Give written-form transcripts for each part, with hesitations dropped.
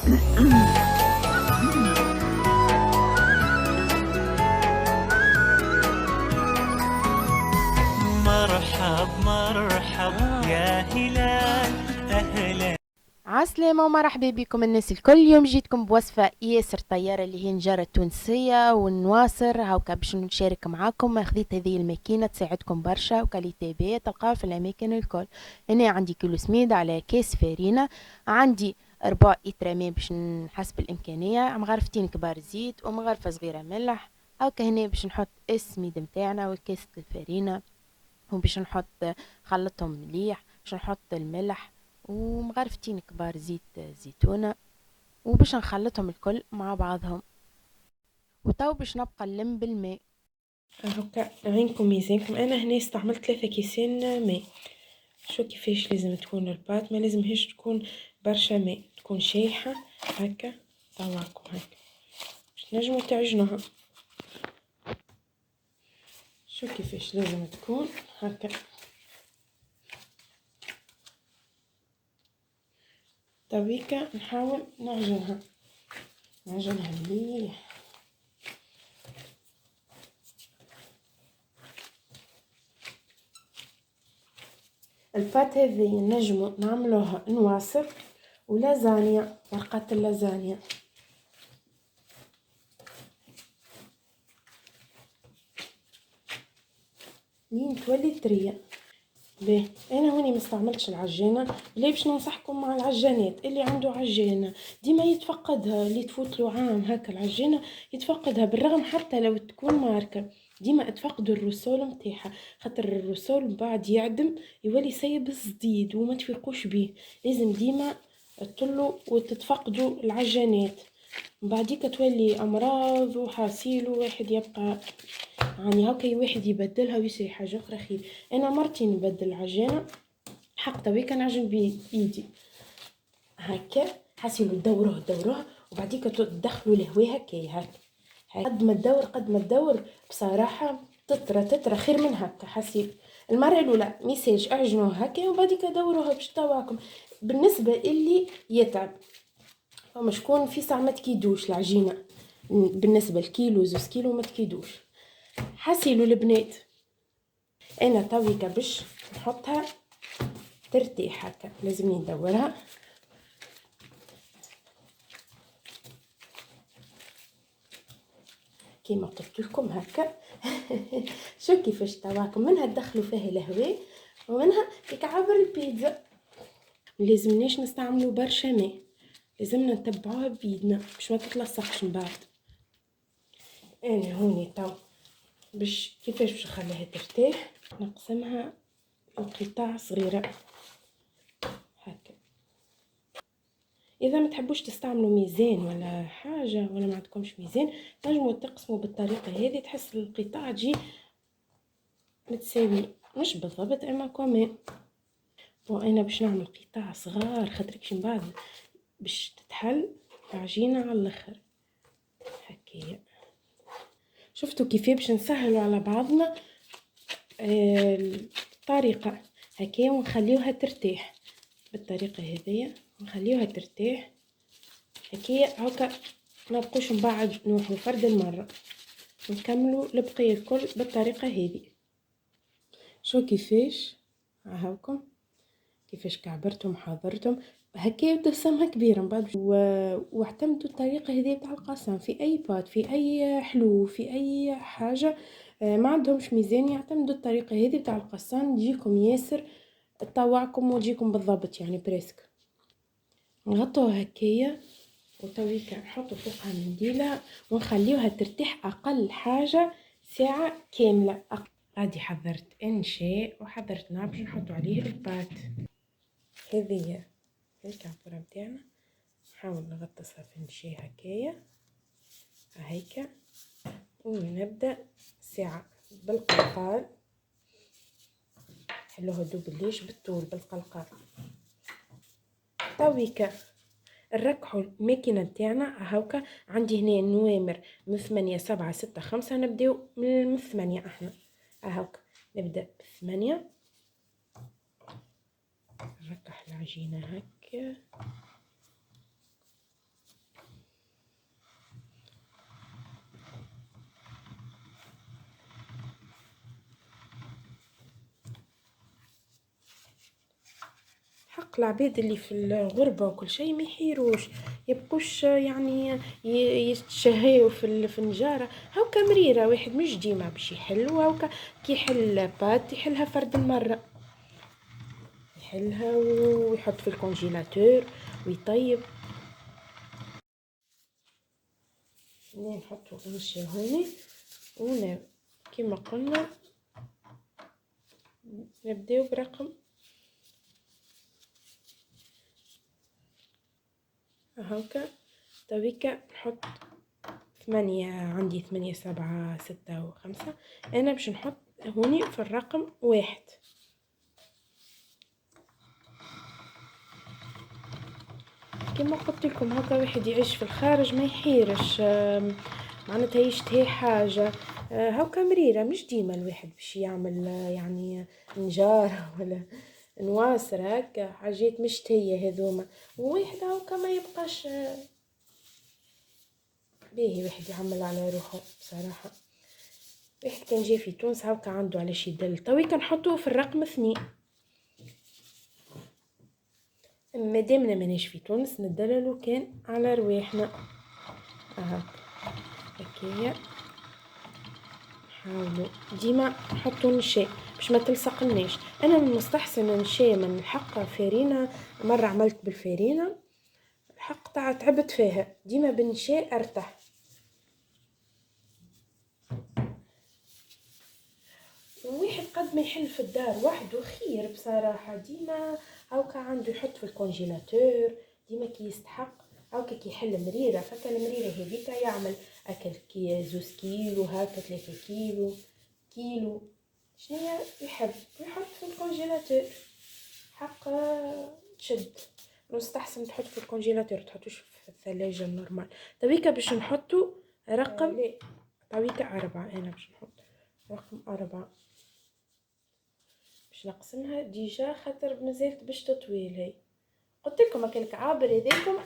مرحب مرحب يا هلال أهلا. عسلامة ومرحبا بكم الناس الكل. اليوم جيتكم بوصفة ياسر طيارة اللي هي نجارة تونسية والنواصر هاوكا باش نشارك معاكم. خذيت هذه الماكينة تساعدكم برشا وكاليتي بي تلقاها في الأماكن الكل. هنا عندي كيلو سميد على كيس فارينة، عندي 4 إطرامين باش نحسب الإمكانية، مغرفتين كبار زيت ومغرفة صغيرة ملح. هاوكا هنا باش نحط السميد متاعنا والكيس الفارينة، وباش نحط خلطهم مليح، باش نحط الملح ومغرفتين كبار زيت زيتونة، وباش نخلطهم الكل مع بعضهم. وتو باش نبقى نلم بالماء. هكا عينكم ميزانكم. انا هنا استعملت 3 كيسان ماء. شو كيفاش لازم تكون الباط؟ ما لازمهاش تكون برشا ماء، تكون شايحة هكا. طواكم هكا باش نجمو تعجنوها. شو كيفاش لازم تكون هكا. تويكا نحاول نعجنها مليح. الباط هذه نجمو نعملوها نواصر ولازانيا، مرقة اللازانيا. لين تولي طرية. باهي انا هوني ما استعملتش العجانه. ليه؟ باش ننصحكم مع العجانات اللي عنده عجانه ديما يتفقدها، اللي تفوت له عام هكا العجانه يتفقدها، بالرغم حتى لو تكون ماركه ديما تفقدوا الرسول نتاعها، خاطر الرسول بعد يعدم يولي سايب الصديد وما تفيقوش بيه. لازم ديما تطلوا وتتفقدوا العجانات، بعديك تولي امراض وحاسيل وواحد يبقى يعني هكا واحد يبدلها ويشري حاجه اخرى خير. انا مرتي نبدل العجينه حق تويكا نعجن بايدي هكا. حاسيلو دوروه وبعديك تدخلوا الهواء هكا قد ما تدور بصراحه تطرى خير من هكا. حسيت المره الاولى ميساج اعجنوه هكا وبعديك دوروها باش تواكم. بالنسبه اللي يتعب فما شكون في ساعه ما تكيدوش العجينه، بالنسبه لكيلو 2 كيلو ما تكيدوش. حاسيلو البنات انا تويكا باش نحطها ترتاح هكا لازم ندورها كيما قلت لكم هكا. شو كيفاش تواكم منها تدخلوا فيها الهواء ومنها كعبر البيتزا. ملازمناش نستعملوا برشا ماء، لازمنا نتبعوها بيدنا باش ما تتلصقش من بعد. انا هوني تو باش كيفاش باش نخليها ترتاح نقسمها لقطع صغيره هكا. اذا ما تحبوش تستعملوا ميزان ولا حاجه ولا ما عندكمش ميزان تنجموا تقسموا بالطريقه هذه، تحس القطع تجي متساوي مش بالضبط اما كمان. وانا باش نعمل قطع صغار خاطركش من بعد باش تتحل العجينه على الاخر هكايا. شفتوا كيف باش نسهلوا على بعضنا الطريقه هكايا ونخليوها ترتاح بالطريقه هذيا ونخليوها ترتاح هكايا هكا. ما نبقوش من بعد نوحوا فرد المره، نكملوا البقيه الكل بالطريقه هذه. شو كيفاش هاكم كيفاش كعبرتم حضرتم هكايا ابتسامها كبيره من بعد واعتمدوا الطريقه هذه بتاع القسم في اي بات في اي حلو في اي حاجه. ما عندهمش ميزان يعتمدوا الطريقه هذه بتاع القسام تجيكم ياسر تطوعكم وتجيكم بالضبط يعني بريسك. نغطوها هكايا وتويكا نحطوا فوقها منديله ونخليوها ترتاح اقل حاجه ساعه كامله. غادي حضرت انشاء وحضرت نار باش نحطوا عليه البات. هذه الكعبوره متاعنا نحاول نغطسها في النشا هكايا هيكا ونبدا ساعه بالقلقال. حلوها دوب ليش بالطول بالقلقال. تويكا نركحوا الماكينه نتاعنا هاوكا. عندي هنا نوامر من 8 7 6 5 نبداو من 8 احنا هاوكا نبدا ب8. نركح العجينه هكا العباد اللي في الغربة وكل شيء ما يحيروش، يبقوش يعني يتشهيوا في النجارة. هاكا مريرة واحد مش ديما باش يحل، وهاكا كي يحل بات يحلها فرد المرة، يحلها ويحط في الكونجيلاتور ويطيب. نحطو نمشي هوني كيما قلنا نبداو برقم هاكا. تويكا نحط 8، عندي 8 7 6 و5. انا باش نحط هوني في الرقم 1. كما قلت لكم هكا واحد يعيش في الخارج ما يحيرش، معناتها يشتهي حاجه هاكا مريره. مش ديما الواحد باش يعمل يعني نجار ولا نواصر هكا حاجات مشتهيه هذوما، وواحد هاكا ما يبقاش باهي واحد يعمل على روحه بصراحه. واحد كان جاي في تونس هاكا عنده علاش يدل. توي كنحطوه في الرقم 2. مادامنا ماناش في تونس ندللو كان على رواحنا هكايا. نحاولوا ديما نحطو نشا باش ما تلصقناش. انا من المستحسن نشا من الحق فارينه. مره عملت بالفارينه الحق تعبت فيها، ديما بالنشا ارتاح. وواحد قد ما يحل في الدار وحده خير بصراحه. ديما هاكا عنده يحط في الكونجيلاتور ديما كي يستحق. هاكا كي يحل مريره فكا المريره هذيك يعمل اكل كي 2 كيلو هاكا 3 كيلو شنو يحب يحط في الكونجيلاتور. حق تشد. مستحسن تحط في الكونجيلاتور تحطوش في الثلاجه النورمال. تويكا باش نحطو رقم تويكا 4. انا باش نحط رقم 4 باش نقسمها ديجا خاطر مازالت باش تطويل. هي قلت لكم هكاك عابر يديكم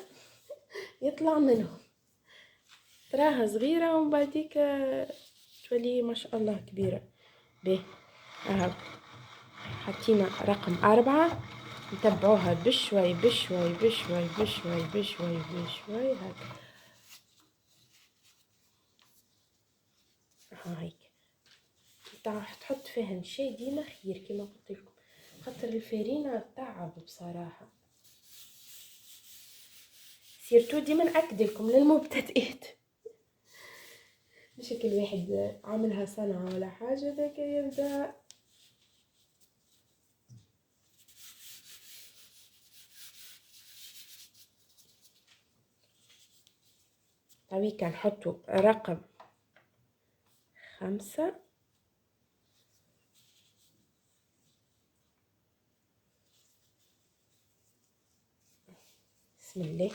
يطلع منهم تراها صغيره ومن بعديك تولي ما شاء الله كبيره. به حطينا رقم 4 نتبعوها بشوي بشوي بشوي بشوي بشوي بشوي هكا. هيك تحط فيها نشا ديما خير كما قلت لكم خاطر الفارينه تعب بصراحه. سيرتو ديما ناكد لكم للمبتدئات مش كل واحد عاملها صنعه ولا حاجه ذاك يبدا. تويكا نحطو رقم 5. بسم الله.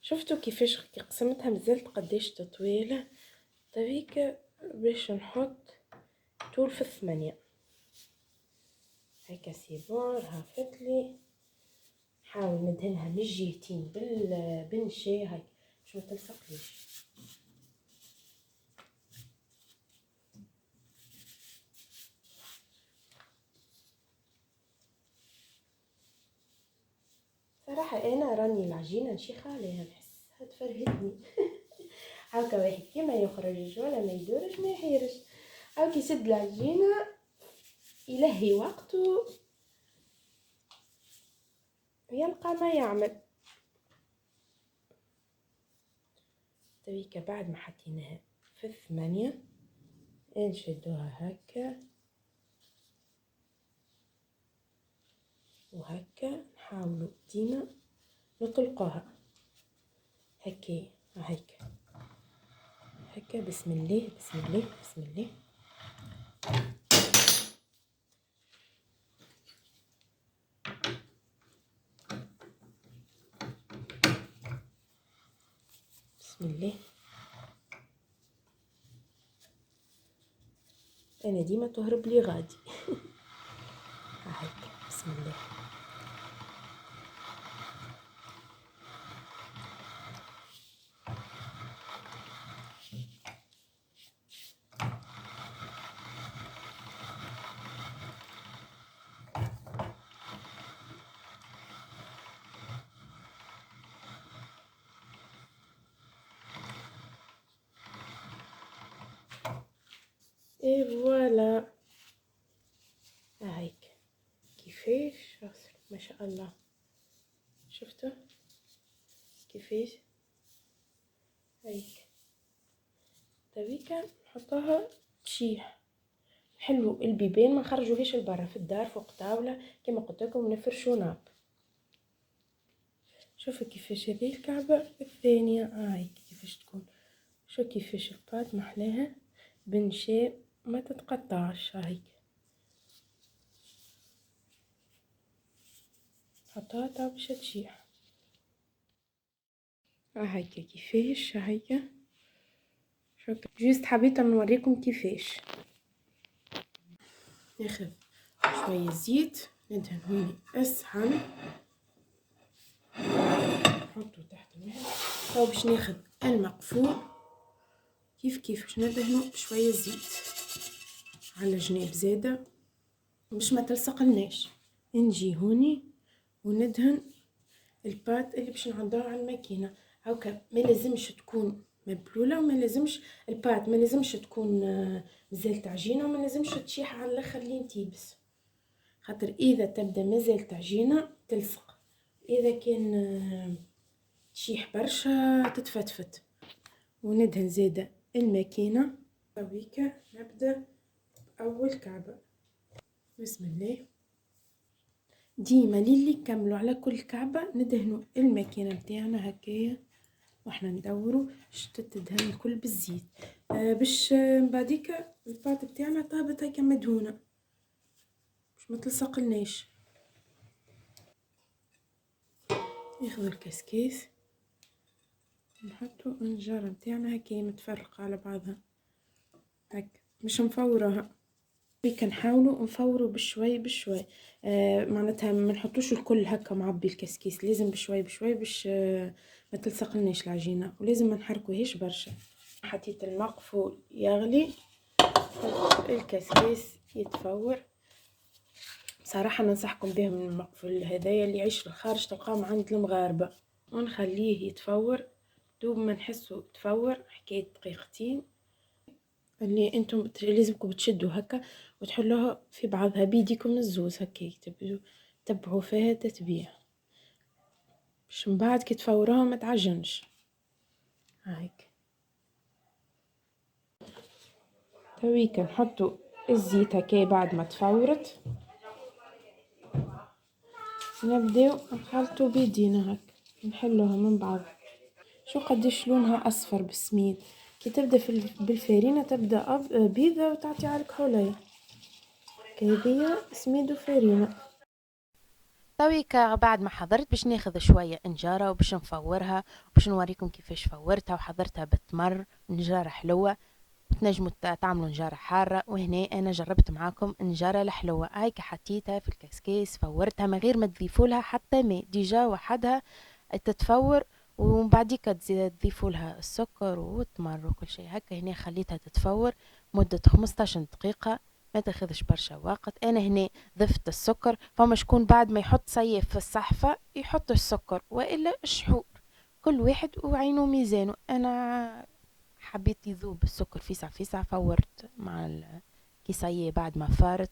شفتوا كيفاش قسمتها مازالت قداش طويله. تويكا باش نحط طول في 8 هكا سيبور هافتلي. نحاول ندهنها من الجهتين بالنشا هاي باش ما تلصقليش. صراحه انا راني العجينه نشيخه عليها نحسها تفرهدني هاكا واحد كيما يخرج ولا ما يدورش ما يحيرش. هاكا يسد العجينه يلهي وقته يلقى ما يعمل. تويكا بعد ما حطيناها في 8 نشدوها هكا وهكا. نحاولوا ديما نطلقوها هكا هيك هكا. بسم الله بسم الله بسم الله. بسم الله. انا ديما تهرب لي غادي. هكا بسم الله. اي فوالا. هيك كيفاش ما شاء الله. شفتوا كيفاش؟ هيك تبيكا نحطوها تشيح. حلو البيبان ما نخرجوهاش لبرا، في الدار فوق طاوله كما قلت لكم ونفرشوا ناب. شوفوا كيفاش هذه الكعبه الثانيه. هيك كيفاش تكون. شو كيفاش الباط محلاها بنشاء ما تتقطعش. هيك حطها تا باش تشيح. هيك كيفاش. هيك شكرا. جوست حبيت نوريكم كيفاش. ناخذ شويه زيت ندهن هوني الصحن نحطو تحت الماء. او باش ناخذ المقفول كيف باش ندهنو بشويه زيت على جناب زاده باش ما تلصقلناش. نجي هوني وندهن البات اللي باش نعدوها على الماكينه. هاكا ما لازمش تكون مبلوله وما لازمش البات ما لازمش تكون مازالت عجينه وما لازمش تشيح على الاخر لين تيبس، خاطر اذا تبدا مازالت عجينه تلصق. اذا كان تشيح برشا تتفتفت. وندهن زاده الماكينه. هاويكا نبدا باول كعبه. بسم الله. ديما للي كملوا على كل كعبه ندهنوا الماكينه نتاعنا هكايا واحنا ندوروا باش تدهن الكل بالزيت. باش بعديك الباط بتاعنا طابت هكا مدهونه باش ما تلصقلناش. ناخذ الكسكيس نحطو النجاره نتاعنا هكايا متفرقه على بعضها هكا مش مفورها. هيك نحاولوا نفوروا بشوي بشوي. معناتها ما نحطوش الكل هكا معبي الكسكيس، لازم بشوي بشوي باش ما تلصقلناش العجينه، ولازم ما نحركوهاش برشا. حطيت المقفول يغلي الكسكيس يتفور. بصراحه ننصحكم بهم المقفول هذايا اللي يعيش في الخارج تلقاهم عند المغاربه. ونخليه يتفور دوب ما نحسه تفور حكايه دقيقتين. اللي انتم لازمكم تشدوا هكا وتحلوها في بعضها بيديكم الزوز هكا تبعوا فيها تتبيع باش من بعد كي تفوروها ما تعجنش. هيك تويك نحطوا الزيت هكا بعد ما تفورت نبداو نخلطوا بيدينا هكا نحلوها من بعض. شو قديش لونها اصفر بالسميد. كي تبدا بالفارينه تبدا بيضه وتعطي على الكحوليه. هذه سميد وفارينه. تويكا بعد ما حضرت باش ناخذ شويه انجاره وباش نفورها باش نوريكم كيفاش فورتها وحضرتها بالتمر. نجاره حلوه تنجموا تعملوا نجاره حاره، وهنا انا جربت معاكم نجاره الحلوه. هيك حطيتها في الكسكيس فورتها من غير ما تضيفوا لها حتى ماء ديجا وحدها تتفور. ومن بعديك تضيفوا لها السكر والتمر وكل شيء. هكا هنا خليتها تتفور مده 15 دقيقه ما تاخذش برشا وقت. انا هنا ضفت السكر. فما شكون بعد ما يحط صيف في الصحفه يحط السكر والا الشحور، كل واحد وعينه ميزانه. انا حبيت يذوب السكر فيسع فورت مع كيساية بعد ما فارت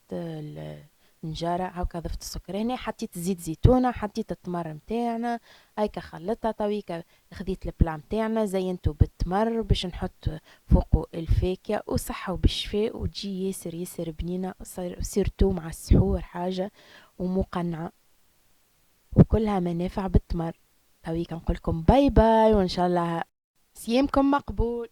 النجارة. هاكا ضفت السكر. هنا حطيت زيت زيتونة، حطيت التمر متاعنا هاكا خلطها. طويكا خديت البلا متاعنا زينته بالتمر باش نحط فوقه الفاكهة وصحة وبالشفاء وتجي ياسر ياسر بنينة. سيرتو مع السحور حاجة ومقنعة وكلها منافع بالتمر. طويكا نقولكم باي باي وان شاء الله صيامكم مقبول.